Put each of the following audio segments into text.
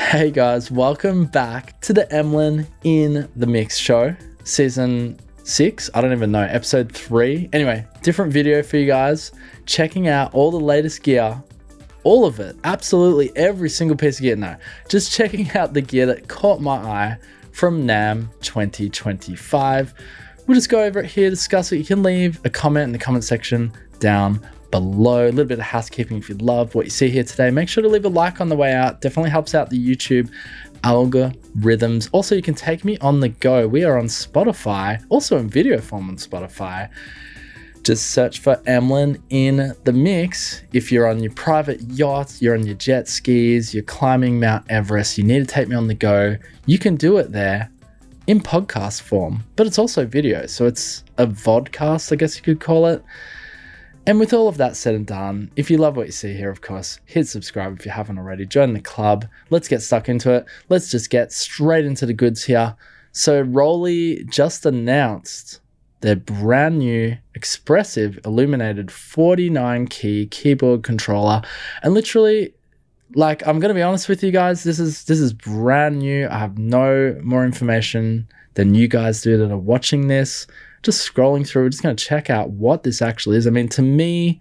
Hey guys, welcome back to the Emlyn in the Mix show, season 6, I don't even know, episode 3. Anyway, different video for you guys, checking out all the latest gear, all of it, absolutely every single piece of gear. No, just checking out the gear that caught my eye from NAMM 2025. We'll just go over it here, discuss it. You can leave a comment in the comment section down below. A little bit of housekeeping. If you love what you see here today, make sure to leave a like on the way out. Definitely helps out the YouTube algorithms. Also, you can take me on the go. We are on Spotify, also in video form on Spotify. Just search for Emlyn in the Mix. If you're on your private yacht, you're on your jet skis, you're climbing Mount Everest, you need to take me on the go, you can do it there in podcast form, but it's also video. So it's a vodcast, I guess you could call it. And with all of that said and done, if you love what you see here, of course, hit subscribe if you haven't already. Join the club. Let's get stuck into it. Let's just get straight into the goods here. So Roli just announced their brand new expressive illuminated 49 key keyboard controller. And literally, like, I'm going to be honest with you guys, this is brand new. I have no more information than you guys do that are watching this. Just scrolling through, we're just going to check out what this actually is. I mean, to me,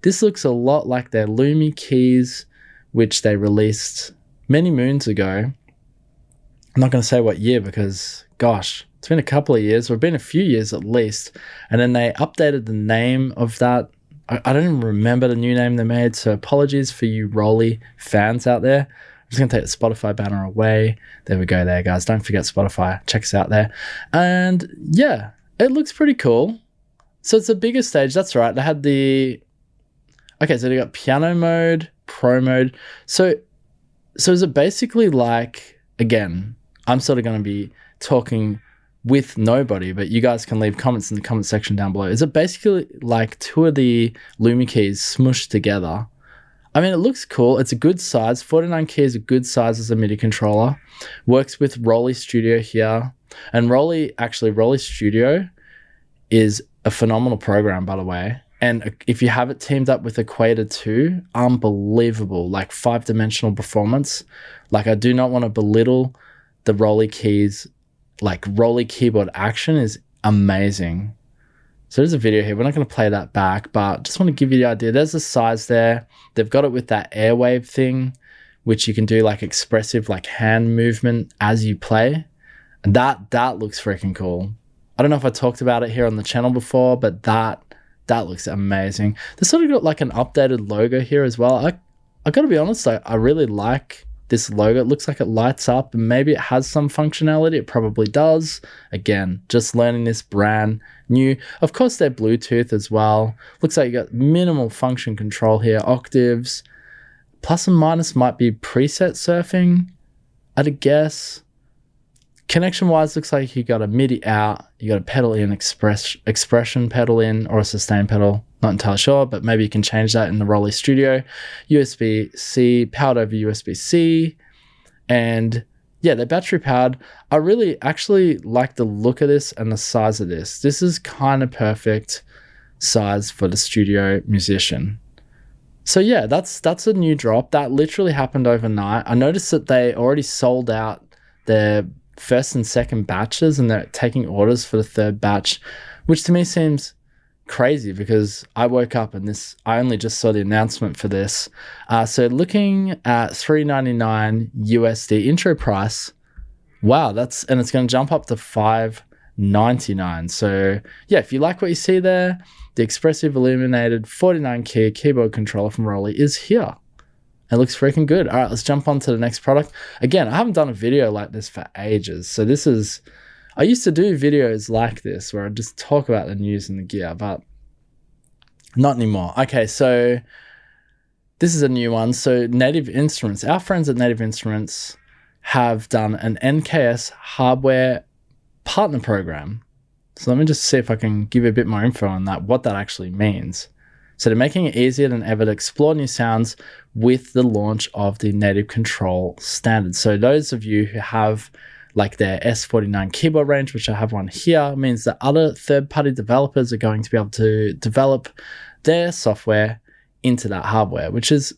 this looks a lot like their Lumi keys, which they released many moons ago. I'm not going to say what year because, gosh, it's been a couple of years, or been a few years at least. And then they updated the name of that. I don't even remember the new name they made, so apologies for you Roli fans out there. I'm just going to take the Spotify banner away. There we go there, guys. Don't forget Spotify. Check us out there. And yeah, it looks pretty cool. So it's a bigger stage. That's right. They had the... Okay, so they got piano mode, pro mode. So is it basically like... Again, I'm sort of going to be talking with nobody, but you guys can leave comments in the comment section down below. Is it basically like two of the Lumi keys smushed together? I mean, it looks cool. It's a good size. 49 key is a good size as a MIDI controller. Works with Roli Studio here. And Roli Studio is a phenomenal program, by the way. And if you have it teamed up with Equator 2, unbelievable, like 5-dimensional performance. Like, I do not want to belittle the Roli keys. Like, Roli keyboard action is amazing. So there's a video here. We're not going to play that back, but just want to give you the idea. There's the size there. They've got it with that airwave thing, which you can do like expressive, like hand movement as you play. And that looks freaking cool. I don't know if I talked about it here on the channel before, but that looks amazing. They sort of got like an updated logo here as well. I got to be honest, I really like this logo. It looks like it lights up, and maybe it has some functionality. It probably does. Again, just learning this brand new. Of course, they're Bluetooth as well. Looks like you got minimal function control here. Octaves. Plus and minus might be preset surfing, I'd guess. Connection wise, looks like you got a MIDI out, you got a pedal in, expression pedal in, or a sustain pedal. Not entirely sure, but maybe you can change that in the Roli Studio. USB-C, powered over USB-C. And yeah, they're battery powered. I really actually like the look of this and the size of this. This is kind of perfect size for the studio musician. So yeah, that's a new drop. That literally happened overnight. I noticed that they already sold out their first and second batches, and they're taking orders for the third batch, which to me seems crazy because I woke up and I only just saw the announcement for this. So looking at $399 USD intro price. Wow, and it's going to jump up to $599. So yeah, if you like what you see there, the expressive illuminated 49 key keyboard controller from Roli is here. It looks freaking good. All right, let's jump on to the next product. Again, I haven't done a video like this for ages. So I used to do videos like this where I just talk about the news and the gear, but not anymore. Okay, so this is a new one. So Native Instruments, our friends at Native Instruments have done an NKS hardware partner program. So let me just see if I can give you a bit more info on that, what that actually means. So they're making it easier than ever to explore new sounds with the launch of the Native Control standard. So those of you who have like their S49 keyboard range, which I have one here, means that other third-party developers are going to be able to develop their software into that hardware, which is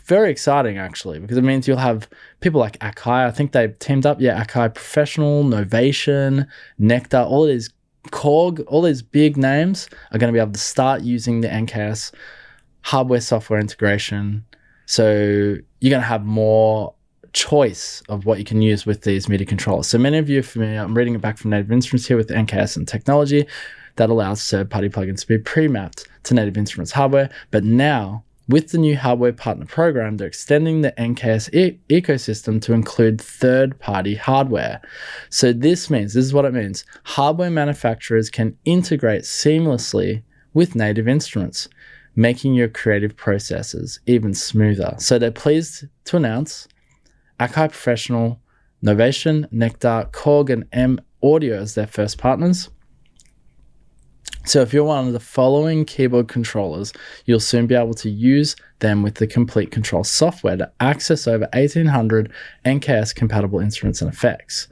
very exciting actually, because it means you'll have people like Akai. I think they've teamed up. Yeah, Akai Professional, Novation, Nectar, all of these Korg, all these big names are going to be able to start using the NKS hardware software integration. So you're going to have more choice of what you can use with these MIDI controllers. So many of you are familiar, I'm reading it back from Native Instruments here with NKS and technology that allows third-party plugins to be pre-mapped to Native Instruments hardware. But now, with the new hardware partner program, they're extending the NKS ecosystem to include third-party hardware. So this is what it means. Hardware manufacturers can integrate seamlessly with Native Instruments, making your creative processes even smoother. So they're pleased to announce Akai Professional, Novation, Nectar, Korg, and M Audio as their first partners. So if you're one of the following keyboard controllers, you'll soon be able to use them with the complete control software to access over 1,800 NKS compatible instruments and effects.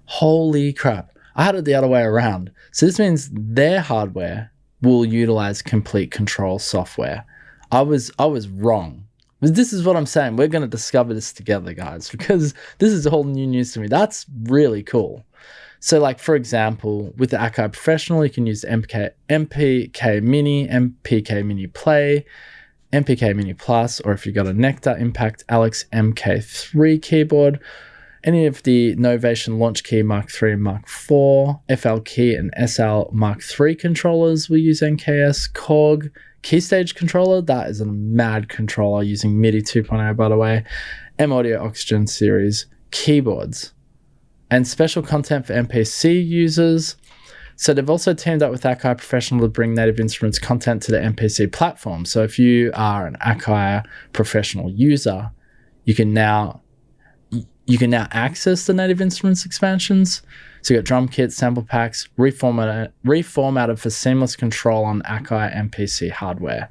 Holy crap. I had it the other way around. So this means their hardware will utilize complete control software. I was wrong. But this is what I'm saying. We're going to discover this together, guys, because this is all new news to me. That's really cool. So like, for example, with the Akai Professional, you can use the MPK Mini, MPK Mini Play, MPK Mini Plus, or if you've got a Nectar Impact Alex MK3 keyboard, any of the Novation Launch Key Mark III and Mark IV, FL Key and SL Mark III controllers will use NKS, Korg Keystage controller, that is a mad controller using MIDI 2.0 by the way, M Audio Oxygen series keyboards, and special content for MPC users. So they've also teamed up with Akai Professional to bring Native Instruments content to the MPC platform. So if you are an Akai Professional user, you can now access the Native Instruments expansions. So you got drum kits, sample packs, reformatted for seamless control on Akai MPC hardware,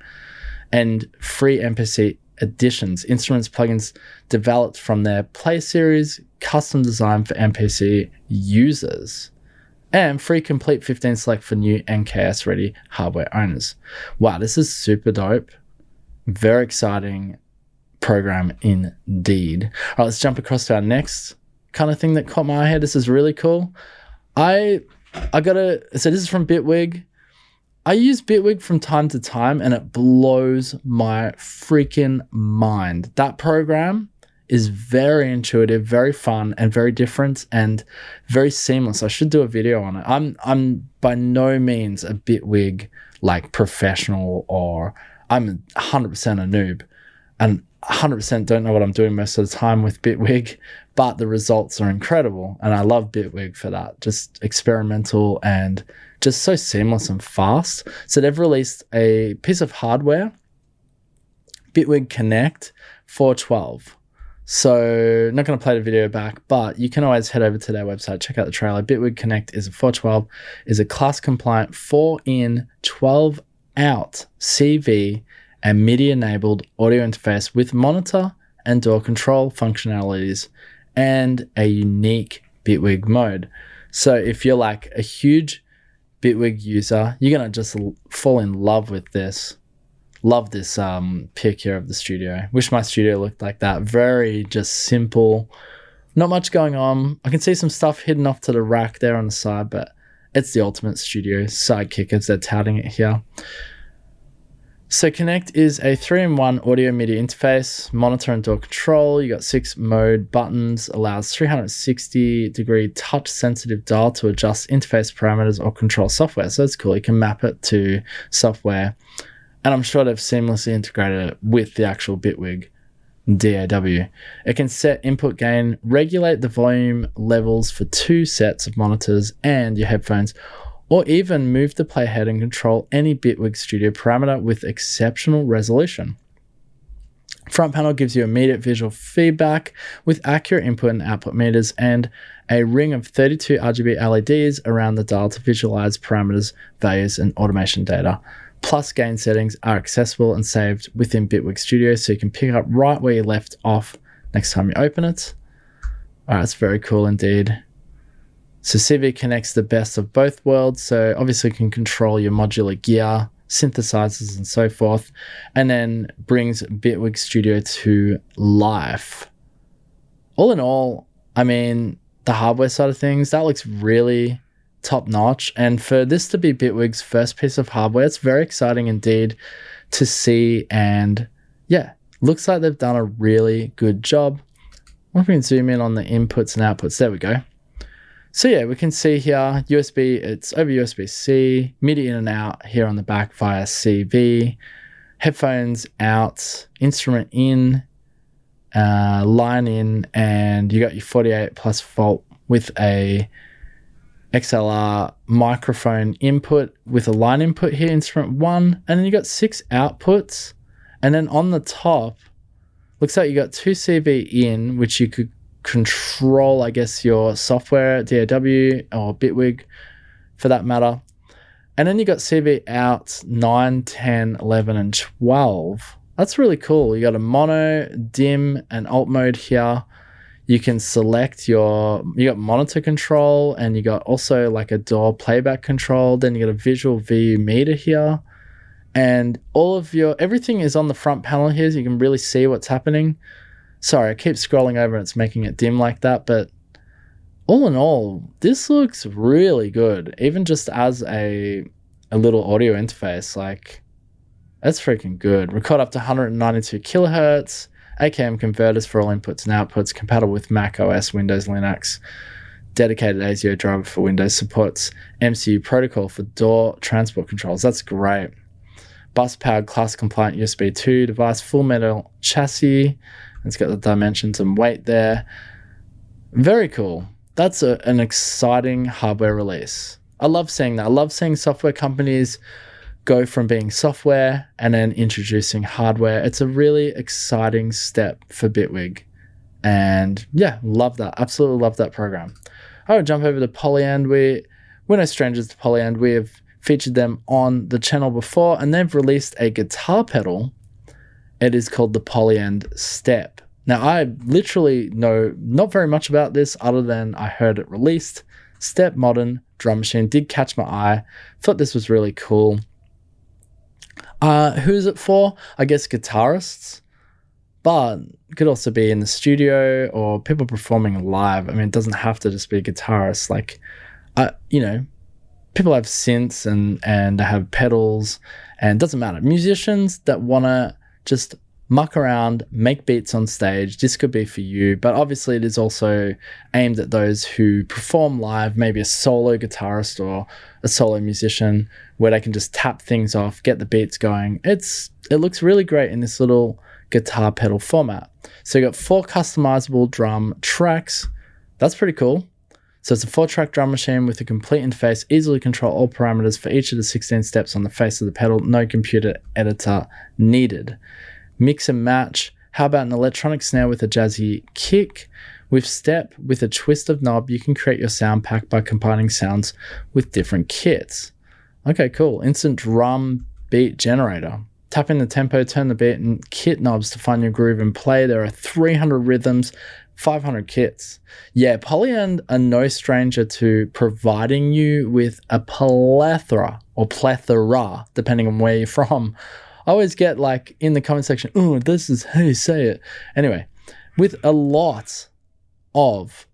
and free MPC additions, instruments plugins developed from their Play series, custom designed for MPC users, and free complete 15 select for new NKS ready hardware owners. Wow, this is super dope. Very exciting program indeed. All right, let's jump across to our next kind of thing that caught my eye. This is really cool. So this is from Bitwig. I use Bitwig from time to time and it blows my freaking mind. That program is very intuitive, very fun, and very different and very seamless. I should do a video on it. I'm by no means a Bitwig like professional, or I'm 100% a noob and 100% don't know what I'm doing most of the time with Bitwig, but the results are incredible and I love Bitwig for that. Just experimental and just so seamless and fast. So they've released a piece of hardware, Bitwig Connect 412. So not going to play the video back, but you can always head over to their website, check out the trailer. Bitwig Connect is a 412, is a class compliant 4-in, 12-out CV and MIDI enabled audio interface with monitor and door control functionalities and a unique Bitwig mode. So if you're like a huge Bitwig user, you're going to just fall in love with this. Love this pic here of the studio. Wish my studio looked like that. Very just simple. Not much going on. I can see some stuff hidden off to the rack there on the side, but it's the ultimate studio sidekick as they're touting it here. So Connect is a 3-in-1 audio MIDI interface, monitor and door control. You got 6 mode buttons, allows 360-degree touch-sensitive dial to adjust interface parameters or control software. So that's cool. You can map it to software. And I'm sure they've seamlessly integrated it with the actual Bitwig DAW. It can set input gain, regulate the volume levels for 2 sets of monitors and your headphones, or even move the playhead and control any Bitwig Studio parameter with exceptional resolution. Front panel gives you immediate visual feedback with accurate input and output meters and a ring of 32 RGB LEDs around the dial to visualize parameters, values, and automation data. Plus, gain settings are accessible and saved within Bitwig Studio, so you can pick up right where you left off next time you open it. All right, it's very cool indeed. So CV connects the best of both worlds, so obviously you can control your modular gear synthesizers and so forth, and then brings Bitwig Studio to life. All in all, I mean, the hardware side of things, that looks really top notch. And for this to be Bitwig's first piece of hardware, it's very exciting indeed to see. And yeah, looks like they've done a really good job. If we can zoom in on the inputs and outputs, there we go. So yeah, we can see here USB, it's over USB-C, MIDI in and out here on the back via CV, headphones out, instrument in, line in, and you got your 48 plus volt with a XLR microphone input with a line input here, instrument 1, and then you got 6 outputs, and then on the top, looks like you got 2 CV in, which you could control, I guess, your software, DAW or Bitwig for that matter. And then you got CV out 9, 10, 11, and 12. That's really cool. You got a mono, dim, and alt mode here. You can select you got monitor control, and you got also like a DAW playback control. Then you got a visual VU meter here. And all of everything is on the front panel here, so you can really see what's happening. Sorry, I keep scrolling over and it's making it dim like that, but all in all, this looks really good. Even just as a little audio interface, like, that's freaking good. Record up to 192 kilohertz, AKM converters for all inputs and outputs, compatible with Mac OS, Windows, Linux, dedicated ASIO driver for Windows, supports MCU protocol for DAW transport controls. That's great. Bus powered class compliant USB 2 device, full metal chassis. It's got the dimensions and weight there. Very cool. That's an exciting hardware release. I love seeing that. I love seeing software companies go from being software and then introducing hardware. It's a really exciting step for Bitwig. And yeah, love that. Absolutely love that program. I would jump over to Polyend. We're no strangers to Polyend. We have featured them on the channel before, and they've released a guitar pedal. It is called the Polyend Step. Now, I literally know not very much about this other than I heard it released. Step modern drum machine did catch my eye. Thought this was really cool. Who is it for? I guess guitarists, but it could also be in the studio or people performing live. I mean, it doesn't have to just be guitarists. Like, people have synths and they have pedals, and it doesn't matter. Musicians that want to just muck around, make beats on stage, this could be for you. But obviously it is also aimed at those who perform live, maybe a solo guitarist or a solo musician, where they can just tap things off, get the beats going. It looks really great in this little guitar pedal format. So you got 4 customizable drum tracks. That's pretty cool. So it's a 4-track drum machine with a complete interface, easily control all parameters for each of the 16 steps on the face of the pedal, no computer editor needed. Mix and match. How about an electronic snare with a jazzy kick? With step, with a twist of knob, you can create your sound pack by combining sounds with different kits. Okay, cool. Instant drum beat generator. Tap in the tempo, turn the beat, and kit knobs to find your groove and play. There are 300 rhythms, 500 kits. Yeah, Polyend are no stranger to providing you with a plethora, depending on where you're from. I always get like in the comment section, oh, this is how you say it. Anyway, with a lot of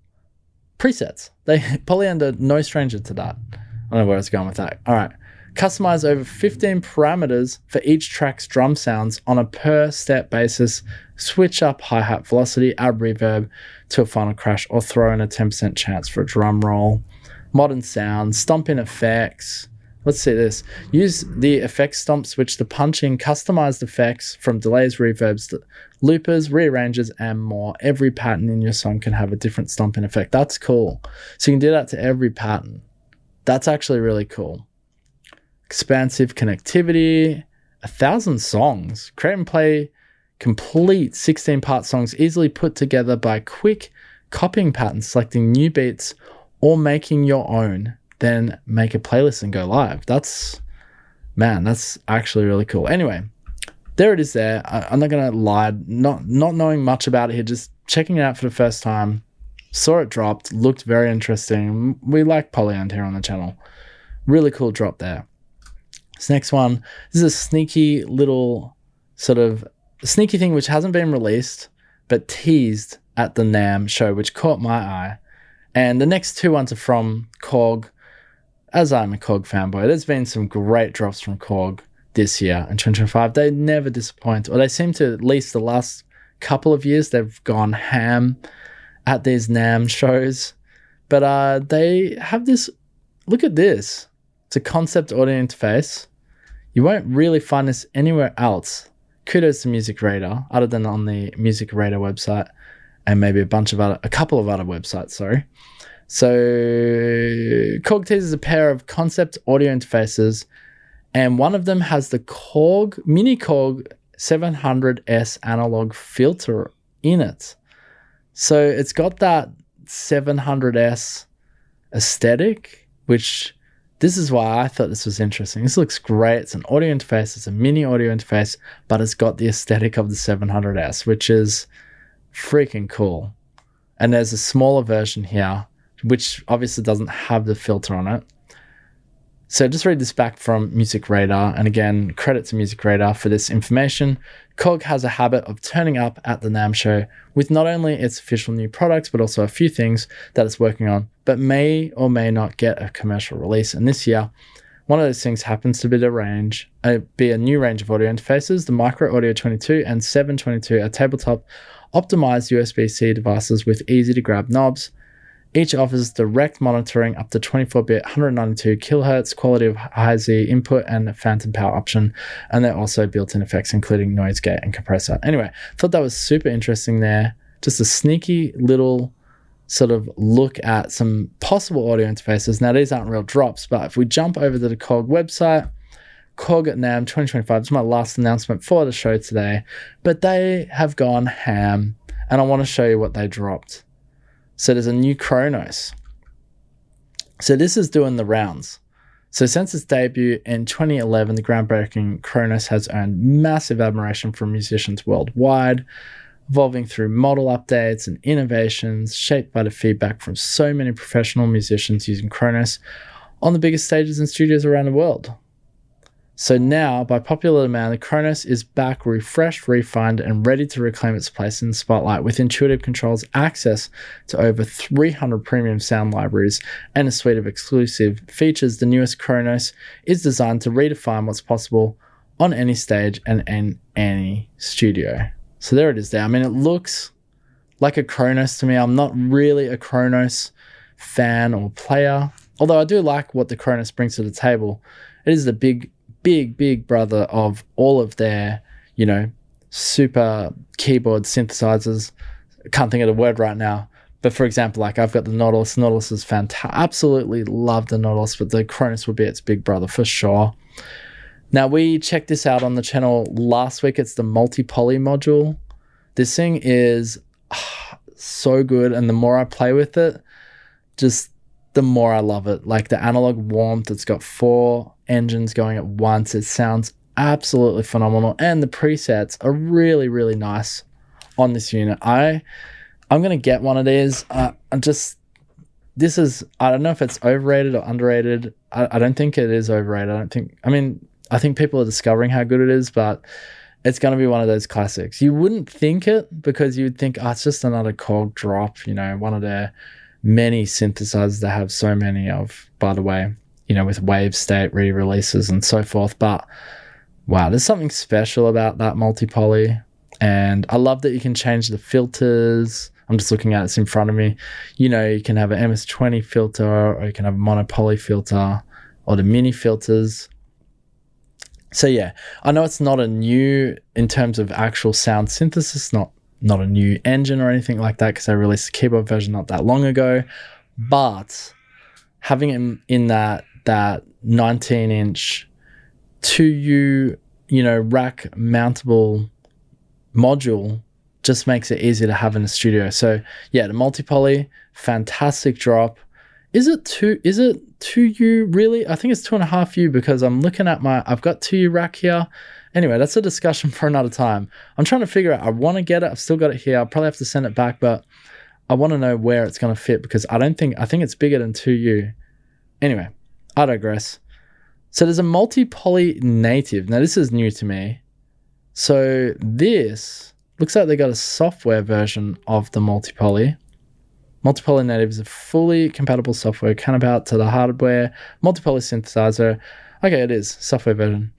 presets. Polyend are no stranger to that. I don't know where I was going with that. All right. Customize over 15 parameters for each track's drum sounds on a per step basis. Switch up hi-hat velocity, add reverb to a final crash, or throw in a 10% chance for a drum roll. Modern sound, stomp in effects. Let's see this. Use the effects stomp switch to punch in customized effects from delays, reverbs, to loopers, rearranges, and more. Every pattern in your song can have a different stomping effect. That's cool. So you can do that to every pattern. That's actually really cool. Expansive connectivity, 1,000 songs. Create and play complete 16-part songs easily put together by quick copying patterns, selecting new beats, or making your own. Then make a playlist and go live. That's actually really cool. Anyway, there it is there. I'm not going to lie, not knowing much about it here, just checking it out for the first time. Saw it dropped, looked very interesting. We like Polyend here on the channel. Really cool drop there. This next one, this is a sneaky little sort of sneaky thing which hasn't been released, but teased at the NAMM show, which caught my eye. And the next two ones are from Korg. As I'm a Korg fanboy, there's been some great drops from Korg this year in 2025. They never disappoint, or they seem to, at least the last couple of years, they've gone ham at these NAMM shows. But they have this, look at this. It's a concept audio interface. You won't really find this anywhere else. Kudos to Music Radar, other than on the Music Radar website and maybe a couple of other websites, sorry. So Korg teases a pair of concept audio interfaces, and one of them has the MiniKorg 700S analog filter in it. So it's got that 700S aesthetic, which this is why I thought this was interesting. This looks great. It's an audio interface. It's a mini audio interface, but it's got the aesthetic of the 700S, which is freaking cool. And there's a smaller version here, which obviously doesn't have the filter on it. So just read this back from Music Radar. And again, credit to Music Radar for this information. Korg has a habit of turning up at the NAMM show with not only its official new products, but also a few things that it's working on, but may or may not get a commercial release. And this year, one of those things happens to be a new range of audio interfaces. The Micro Audio 22 and 722 are tabletop optimized USB-C devices with easy to grab knobs. Each offers direct monitoring up to 24-bit 192 kHz quality of high-Z input and a phantom power option, and they're also built-in effects including noise gate and compressor. Anyway, thought that was super interesting there. Just a sneaky little sort of look at some possible audio interfaces. Now, these aren't real drops, but if we jump over to the Korg website, Korg at NAMM 2025, it's my last announcement for the show today, but they have gone ham, and I want to show you what they dropped. So there's a new Kronos. So this is doing the rounds. So since its debut in 2011, the groundbreaking Kronos has earned massive admiration from musicians worldwide, evolving through model updates and innovations shaped by the feedback from so many professional musicians using Kronos on the biggest stages and studios around the world. So now, by popular demand, the Kronos is back, refreshed, refined, and ready to reclaim its place in the spotlight with intuitive controls, access to over 300 premium sound libraries, and a suite of exclusive features. The newest Kronos is designed to redefine what's possible on any stage and in any studio. So there it is there. I mean, it looks like a Kronos to me. I'm not really a Kronos fan or player, although I do like what the Kronos brings to the table. It is the big brother of all of their, super keyboard synthesizers. I can't think of the word right now. But for example, like I've got the Nautilus. Nautilus is fantastic. Absolutely love the Nautilus, but the Kronos would be its big brother for sure. Now, we checked this out on the channel last week. It's the multi-poly module. This thing is so good, and the more I play with it, just the more I love it. Like the analog warmth, it's got 4 engines going at once. It sounds absolutely phenomenal, and the presets are really, really nice on this unit. I'm gonna get one of these. I don't know if it's overrated or underrated. I don't think it is overrated. I think people are discovering how good it is, but it's going to be one of those classics. You wouldn't think it, because you would think, it's just another Korg drop, one of their many synthesizers they have so many of, by the way, with wave state re-releases and so forth. But wow, there's something special about that multi-poly, and I love that you can change the filters. I'm just looking at this in front of me. You can have an MS-20 filter, or you can have a monopoly filter, or the mini filters. So yeah, I know it's not a new, in terms of actual sound synthesis, not a new engine or anything like that, because I released the keyboard version not that long ago, but having it in that 19-inch 2U, rack mountable module just makes it easier to have in the studio. So yeah, the multi-poly, fantastic drop. Is it 2U really? I think it's 2.5U, because I'm looking at I've got 2U rack here. Anyway, that's a discussion for another time. I'm trying to figure out, I want to get it. I've still got it here. I'll probably have to send it back, but I want to know where it's going to fit, because I think it's bigger than 2U. Anyway, I digress. So there's a multi-poly native. Now this is new to me. So this looks like they got a software version of the multi-poly. Multi-poly native is a fully compatible software counterpart to the hardware multi-poly synthesizer. Okay, it is software version.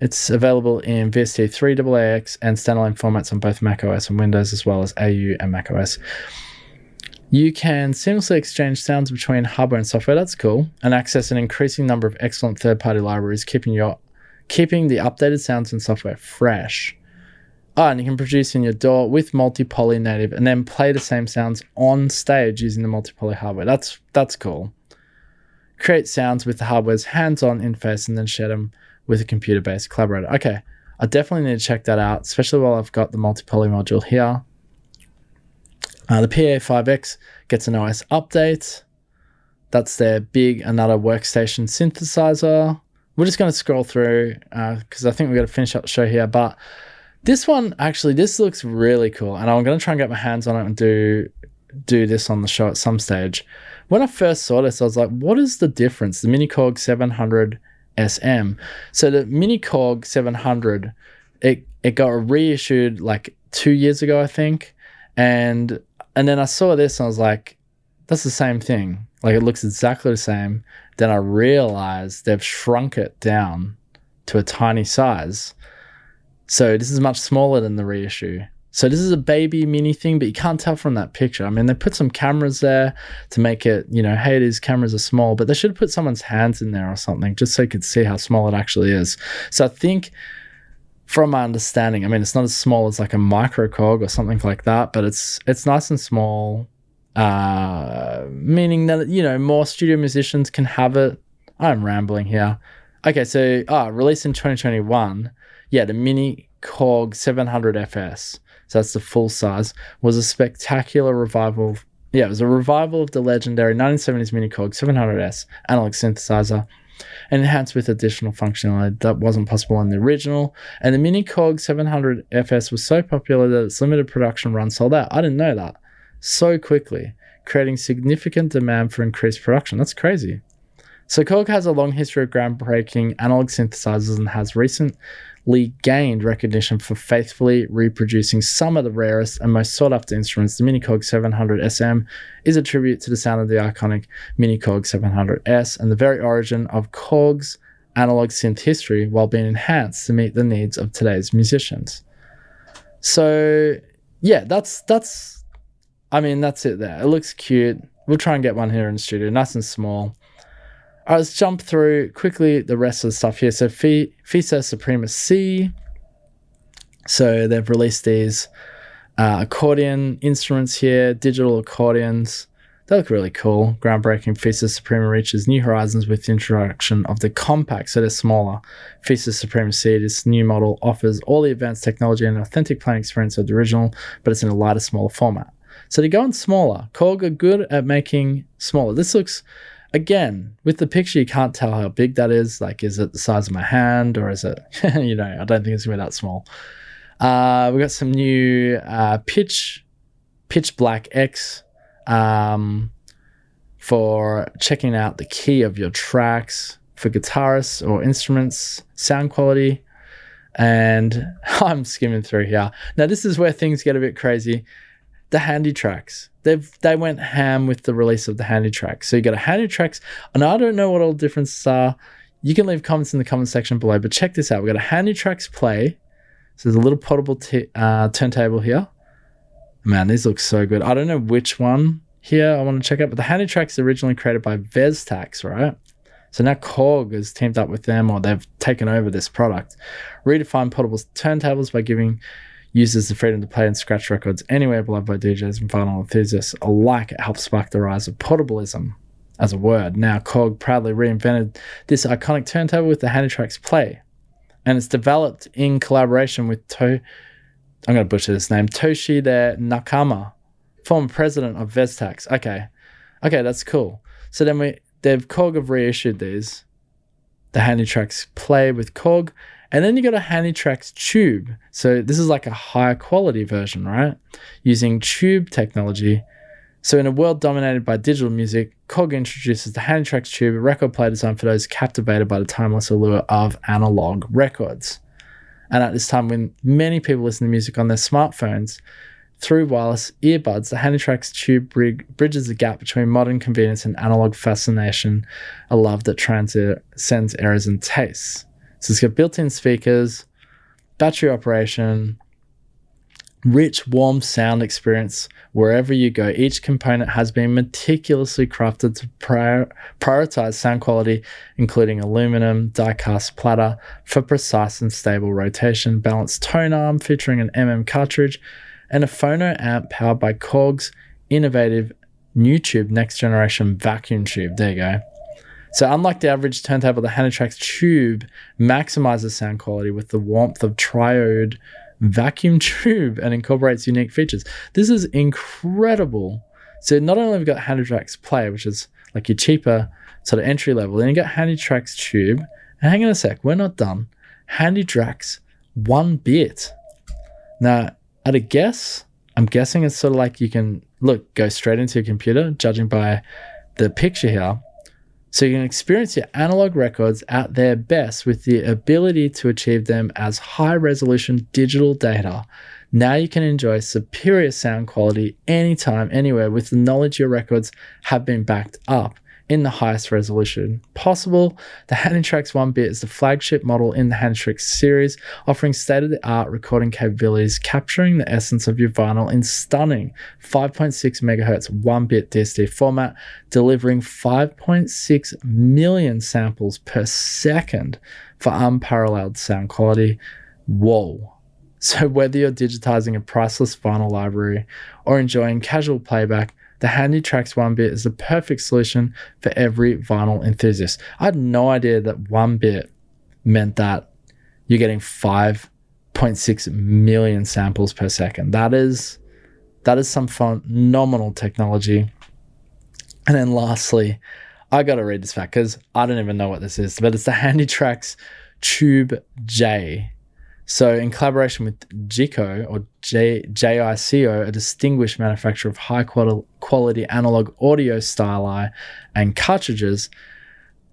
It's available in VST3 AAX and standalone formats on both macOS and Windows, as well as AU and macOS. You can seamlessly exchange sounds between hardware and software. That's cool. And access an increasing number of excellent third-party libraries, keeping the updated sounds and software fresh. Oh, and you can produce in your DAW with multi-poly native and then play the same sounds on stage using the multi-poly hardware. That's cool. Create sounds with the hardware's hands-on interface and then share them with a computer-based collaborator. Okay, I definitely need to check that out, especially while I've got the multi-poly module here. The PA5X gets an OS update. That's their big another workstation synthesizer. We're just going to scroll through because I think we've got to finish up the show here. But this one, actually, this looks really cool. And I'm going to try and get my hands on it and do this on the show at some stage. When I first saw this, I was like, what is the difference? The MiniKorg 700 SM. So the MiniKorg 700, it got reissued like 2 years ago, I think. And then I saw this and I was like, that's the same thing. Like, it looks exactly the same. Then I realized they've shrunk it down to a tiny size. So this is much smaller than the reissue. So this is a baby mini thing, but you can't tell from that picture. I mean, they put some cameras there to make it, you know, hey, these cameras are small, but they should have put someone's hands in there or something just so you could see how small it actually is. So I think, from my understanding, I mean, it's not as small as like a MiniKorg or something like that, but it's nice and small, meaning that, you know, more studio musicians can have it. I'm rambling here. Okay, so released in 2021. Yeah, the MiniKorg 700 FS. So that's the full size, was a spectacular revival. Yeah, it was a revival of the legendary 1970s MiniKorg 700S analog synthesizer, and enhanced with additional functionality that wasn't possible in the original. And the MiniKorg 700 FS was so popular that its limited production run sold out. I didn't know that. So quickly, creating significant demand for increased production. That's crazy. So Korg has a long history of groundbreaking analog synthesizers and has recently gained recognition for faithfully reproducing some of the rarest and most sought-after instruments. The MiniKorg 700 SM is a tribute to the sound of the iconic MiniKorg 700S and the very origin of Korg's analog synth history, while being enhanced to meet the needs of today's musicians. So yeah, that's it there. It looks cute. We'll try and get one here in the studio, nice and small. All right, let's jump through quickly the rest of the stuff here. So Fisa Suprema C. So they've released these accordion instruments here, digital accordions. They look really cool. Groundbreaking Fisa Suprema reaches new horizons with the introduction of the compact, so they're smaller, Fisa Suprema C. This new model offers all the advanced technology and authentic playing experience of the original, but it's in a lighter, smaller format. So they're going smaller. Korg are good at making smaller. This looks... Again, with the picture, you can't tell how big that is. Like, is it the size of my hand, or is it, you know, I don't think it's going to be that small. We got some new Pitchblack X for checking out the key of your tracks for guitarists or instruments, sound quality. And I'm skimming through here. Now, this is where things get a bit crazy. The Handytraxx. They went ham with the release of the Handytraxx. So you got a Handytraxx, and I don't know what all the differences are. You can leave comments in the comment section below, but check this out. We got a Handytraxx Play. So there's a little portable turntable here. Man, these look so good. I don't know which one here I want to check out, but the Handytraxx is originally created by Handytraxx, right? So now Korg has teamed up with them, or they've taken over this product. Redefine portable turntables by giving users the freedom to play and scratch records anywhere, beloved by DJs and vinyl enthusiasts alike. It helps spark the rise of portablism as a word. Now, Korg proudly reinvented this iconic turntable with the Handytraxx Play, and it's developed in collaboration with I'm going to butcher this name, Toshide Nakama, former president of Handytraxx. Okay, that's cool. So then Korg have reissued these, the Handytraxx Play with Korg. And then you got a Handytraxx Tube. So this is like a higher quality version, right? Using tube technology So in a world dominated by digital music, Korg introduces the Handytraxx tube, a record player designed for those captivated by the timeless allure of analog records. And at this time, when many people listen to music on their smartphones through wireless earbuds, the Handytraxx tube bridges the gap between modern convenience and analog fascination, a love that transcends eras and tastes. So it's got built-in speakers, battery operation, rich, warm sound experience wherever you go. Each component has been meticulously crafted to prioritize sound quality, including aluminum die-cast platter for precise and stable rotation, balanced tone arm featuring an NAMM cartridge, and a phono amp powered by Korg's innovative new tube, next generation vacuum tube. There you go. So unlike the average turntable, the Handytraxx tube maximizes sound quality with the warmth of triode vacuum tube and incorporates unique features. This is incredible. So not only have we got Handytraxx Player, which is like your cheaper sort of entry level, then you got Handytraxx tube, and hang on a sec, we're not done. Handytraxx 1-bit. Now, at a guess, I'm guessing it's sort of like you can go straight into your computer, judging by the picture here. So you can experience your analog records at their best with the ability to achieve them as high-resolution digital data. Now you can enjoy superior sound quality anytime, anywhere, with the knowledge your records have been backed up in the highest resolution possible. The Handytraxx 1-bit is the flagship model in the Handytraxx series, offering state-of-the-art recording capabilities, capturing the essence of your vinyl in stunning 5.6 megahertz 1-bit DSD format, delivering 5.6 million samples per second for unparalleled sound quality. Whoa. So whether you're digitizing a priceless vinyl library or enjoying casual playback, the Handytraxx 1-bit is the perfect solution for every vinyl enthusiast. I had no idea that 1-bit meant that you're getting 5.6 million samples per second. That is some phenomenal technology. And then lastly, I got to read this fact because I don't even know what this is, but it's the Handytraxx Tube J. So in collaboration with JICO or JICO, a distinguished manufacturer of high quality analog audio styli and cartridges,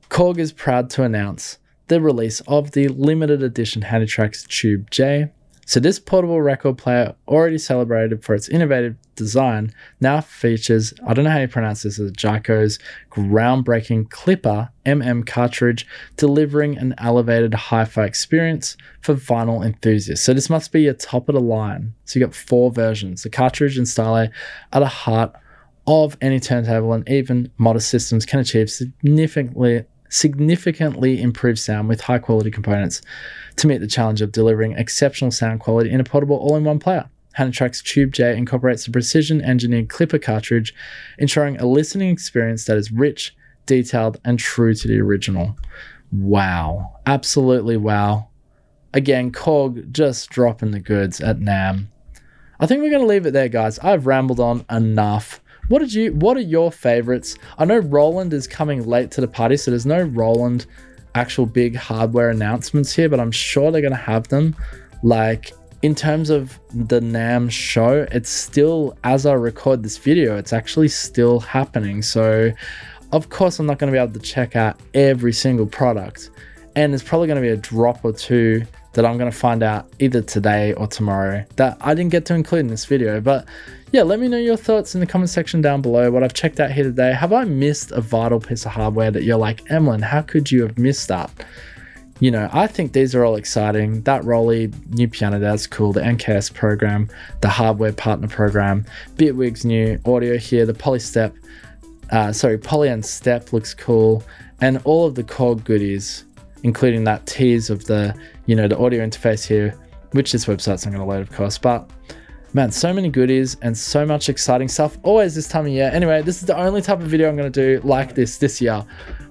Korg is proud to announce the release of the limited edition Handytraxx Tube J. So this portable record player, already celebrated for its innovative design, now features, I don't know how you pronounce this, JICO's groundbreaking Clipper NAMM cartridge, delivering an elevated hi-fi experience for vinyl enthusiasts. So this must be your top of the line. So you got 4 versions. The cartridge and styli are the heart of any turntable, and even modest systems can achieve significantly improved sound with high quality components to meet the challenge of delivering exceptional sound quality in a portable all-in-one player. Handytraxx Tube J incorporates a precision engineered clipper cartridge, ensuring a listening experience that is rich, detailed, and true to the original. Wow. Absolutely wow. Again, Korg just dropping the goods at NAMM. I think we're going to leave it there, guys. I've rambled on enough. What are your favorites? I know Roland is coming late to the party, so there's no Roland actual big hardware announcements here, but I'm sure they're going to have them. Like, in terms of the NAMM show, it's still, as I record this video, it's actually still happening. So of course I'm not going to be able to check out every single product, and there's probably going to be a drop or two that I'm going to find out either today or tomorrow that I didn't get to include in this video. But yeah, let me know your thoughts in the comment section down below, what I've checked out here today. Have I missed a vital piece of hardware that you're like, Emlyn, how could you have missed that? You know, I think these are all exciting. That Roli new piano, that's cool. The NKS program, the hardware partner program, Bitwig's new audio here, the Polyend Step looks cool, and all of the Korg goodies, including that tease of the, you know, the audio interface here, which this website's not going to load, of course. But man, so many goodies and so much exciting stuff always this time of year. Anyway, this is the only type of video I'm going to do like this year,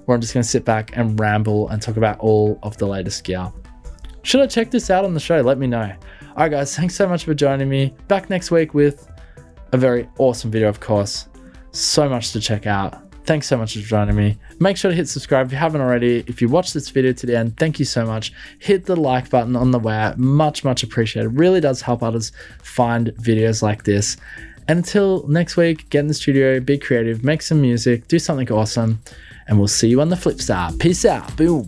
where I'm just going to sit back and ramble and talk about all of the latest gear. Should I check this out on the show? Let me know. All right, guys, thanks so much for joining me. Back next week with a very awesome video, of course. So much to check out. Thanks so much for joining me. Make sure to hit subscribe if you haven't already. If you watched this video to the end, thank you so much. Hit the like button on the way out. Much, much appreciated. It really does help others find videos like this. And until next week, get in the studio, be creative, make some music, do something awesome, and we'll see you on the flip side. Peace out. Boom.